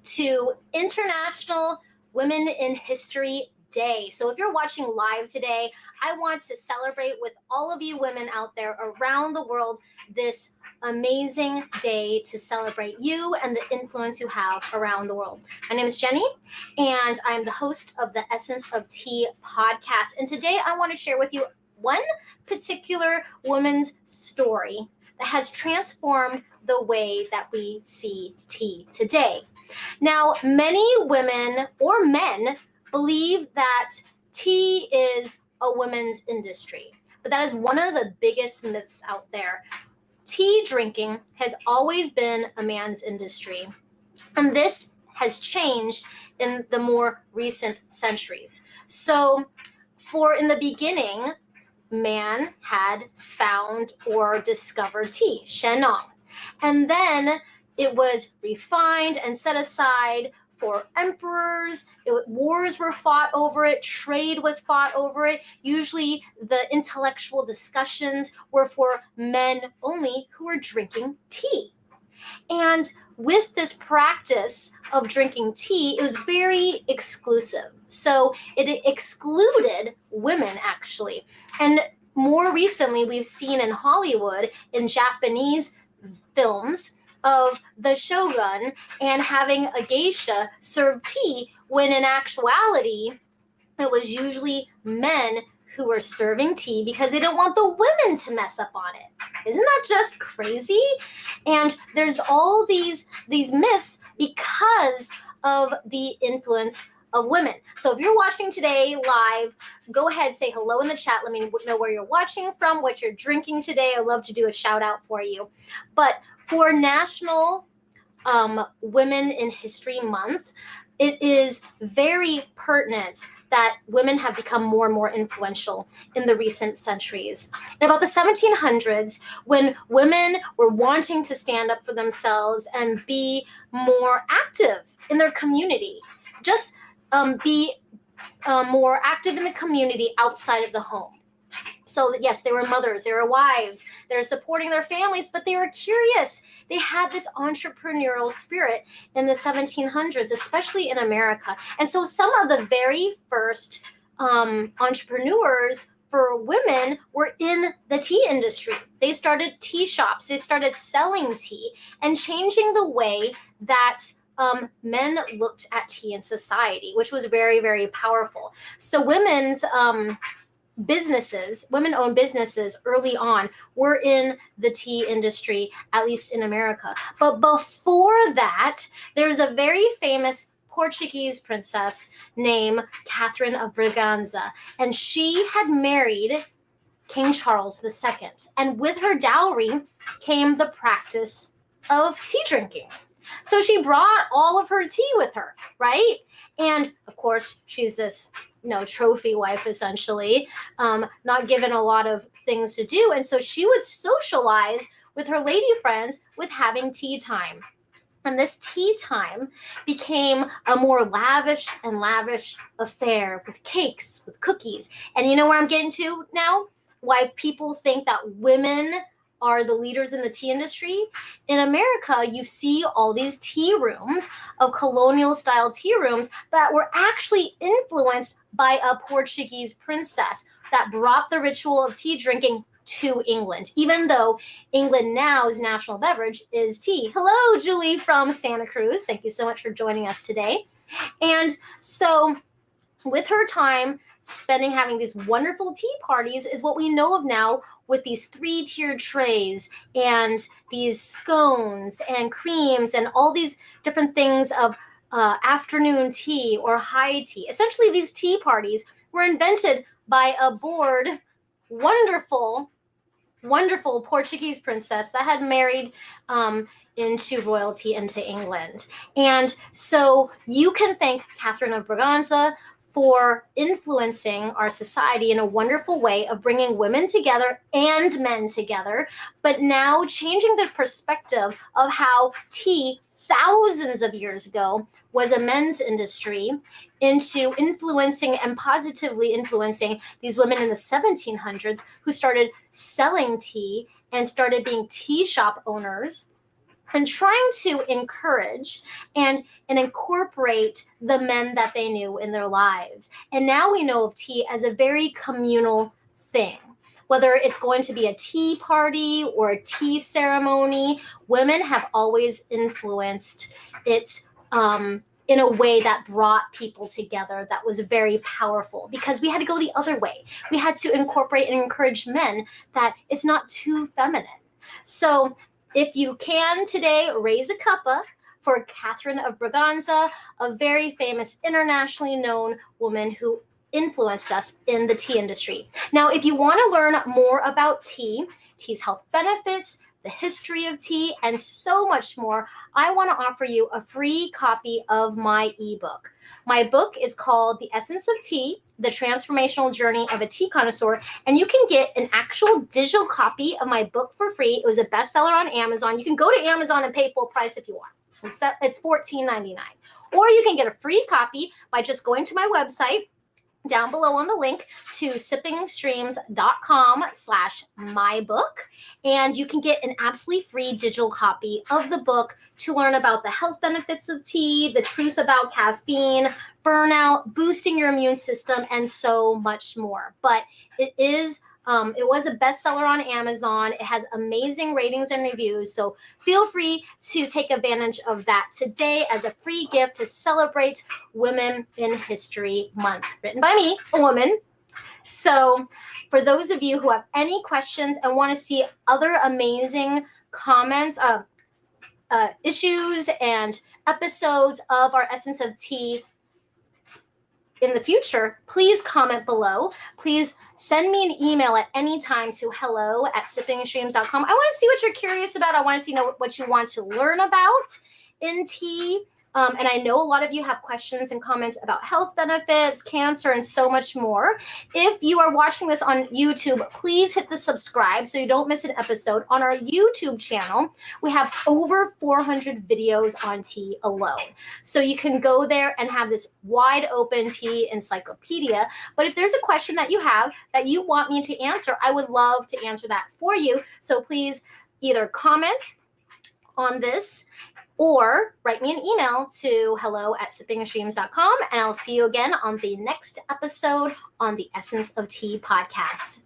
to International Women in History Day. So if you're watching live today, I want to celebrate with all of you women out there around the world this amazing day to celebrate you and the influence you have around the world. My name is Jenny, and I'm the host of the Essence of Tea podcast. And today I want to share with you one particular woman's story that has transformed the way that we see tea today. Now, many women or men believe that tea is a women's industry, but that is one of the biggest myths out there. Tea drinking has always been a man's industry, and this has changed in the more recent centuries. So, in the beginning, man had found or discovered tea, 神农, and then it was refined and set aside for emperors. Wars were fought over it. Trade was fought over it. Usually the intellectual discussions were for men only who were drinking tea. And with this practice of drinking tea, it was very exclusive. So it excluded women, actually. And more recently, we've seen in Hollywood, in Japanese films, of the shogun and having a geisha serve tea, when in actuality, it was usually men who were serving tea because they don't want the women to mess up on it. Isn't that just crazy? And there's all these myths because of the influence of women. So if you're watching today live, go ahead, say hello in the chat. Let me know where you're watching from, what you're drinking today. I'd love to do a shout out for you. But for National Women in History Month, it is very pertinent that women have become more and more influential in the recent centuries. In about the 1700s, when women were wanting to stand up for themselves and be more active in their community, just be more active in the community outside of the home. So yes, they were mothers, they were wives, they were supporting their families, but they were curious. They had this entrepreneurial spirit in the 1700s, especially in America. And so some of the very first entrepreneurs for women were in the tea industry. They started tea shops, they started selling tea and changing the way that men looked at tea in society, which was very, very powerful. So women-owned businesses early on were in the tea industry, at least in America. But before that, there's a very famous Portuguese princess named Catherine of Braganza, and she had married King Charles II. And with her dowry came the practice of tea drinking. So she brought all of her tea with her, right? And of course, she's this trophy wife, essentially, not given a lot of things to do. And so she would socialize with her lady friends with having tea time. And this tea time became a more lavish affair with cakes, with cookies. And you know where I'm getting to now? Why people think that women are the leaders in the tea industry. In America, you see all these tea rooms of colonial style tea rooms that were actually influenced by a Portuguese princess that brought the ritual of tea drinking to England, even though England now's national beverage is tea. Hello, Julie from Santa Cruz. Thank you so much for joining us today. And so with her time spending having these wonderful tea parties is what we know of now, with these 3-tiered trays and these scones and creams and all these different things of afternoon tea or high tea. Essentially, these tea parties were invented by a bored, wonderful Portuguese princess that had married into royalty into England. And so you can thank Catherine of Braganza for influencing our society in a wonderful way of bringing women together and men together, but now changing the perspective of how tea thousands of years ago was a men's industry into influencing and positively influencing these women in the 1700s who started selling tea and started being tea shop owners and trying to encourage and incorporate the men that they knew in their lives. And now we know of tea as a very communal thing. Whether it's going to be a tea party or a tea ceremony, women have always influenced it in a way that brought people together that was very powerful, because we had to go the other way. We had to incorporate and encourage men that it's not too feminine. So if you can today, raise a cuppa for Catherine of Braganza, a very famous, internationally known woman who influenced us in the tea industry. Now, if you want to learn more about tea, tea's health benefits, the history of tea, and so much more, I want to offer you a free copy of my ebook. My book is called The Essence of Tea, The Transformational Journey of a Tea Connoisseur, and you can get an actual digital copy of my book for free. It was a bestseller on Amazon. You can go to Amazon and pay full price if you want. It's $14.99. Or you can get a free copy by just going to my website, down below on the link to sippingstreams.com/mybook, and you can get an absolutely free digital copy of the book to learn about the health benefits of tea, the truth about caffeine, burnout, boosting your immune system, and so much more. But it was a bestseller on Amazon. It has amazing ratings and reviews, so feel free to take advantage of that today as a free gift to celebrate Women in History Month, written by me, a woman. So for those of you who have any questions and want to see other amazing comments, issues, and episodes of our Essence of Tea in the future, please comment below. Please send me an email at any time to hello@sippingstreams.com. I want to see what you're curious about. I want to see what you want to learn about in tea. And I know a lot of you have questions and comments about health benefits, cancer, and so much more. If you are watching this on YouTube, please hit the subscribe so you don't miss an episode. On our YouTube channel, we have over 400 videos on tea alone. So you can go there and have this wide open tea encyclopedia. But if there's a question that you have that you want me to answer, I would love to answer that for you. So please either comment on this or write me an email to hello@sippingstreams.com, and I'll see you again on the next episode on the Essence of Tea podcast.